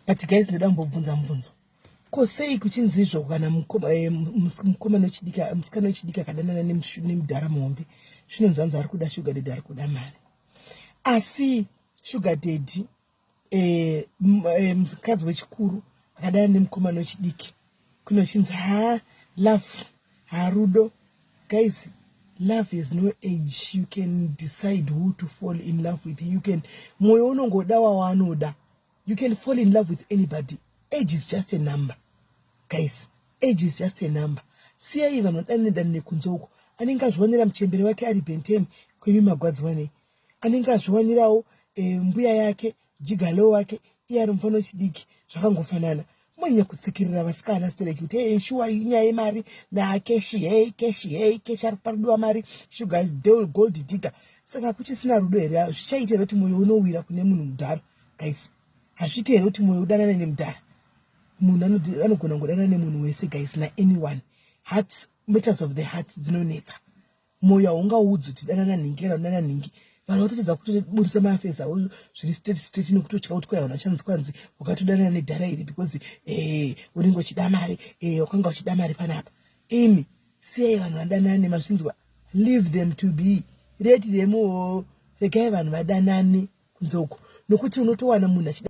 But guys, ndambobvunza mubvunzo. Ko sei kuchinzi izvo kana mukomana wechidiki musikana wechidiki akadanana nemudhara muhombe zvinonzanzi ari kuda sugar daddy ari kuda mari. Asi sugar daddy mukadzi wechikuru akadana nemukomana wechidiki kunochinzi love rudo. Guys, love is no age. You can decide who to fall in love with. You can moyo unongoda wawanoda. You can fall in love with anybody. Age is just a number. Guys, age is just a number. Siya iva notaneda nekunzoko. Anenga azwanira mchembere wake ari benteni kwemi magwadzwane. Anenga azwanirawo mbuya yake, jigalo wake, iyari mfano wechidiki zvakangofanana. Mwanya kutsikirira vasikana stereki kuti shuwa inyaya mari na keshi ari parudo mari sugar gold digger. Saka kuchisina rudo here zvichaita kuti moyo unowira kune munhu mudhara. Guys, hazviite here kuti moyo udanane nemudhara. Munhu anogona kungodana nemunhu wese guys, na anyone. Hearts, matters of the heart dzinonetsa. Moyo haungaudzi kuti danana nhingi kana danana nhingi. Vanhu vatotedza kutoburisa mafeza zviri straight nekutotya kuti kwai vanhu kwanzi wakatodanana nedhara iri because unenge uchida mari, wakanga uchida mari panapa. Imi siyai vanhu vadanane nemazvinzwa. Leave them to be. Let them regai vanhu vadanane kunzoko. Nokuti unotowana munhu achida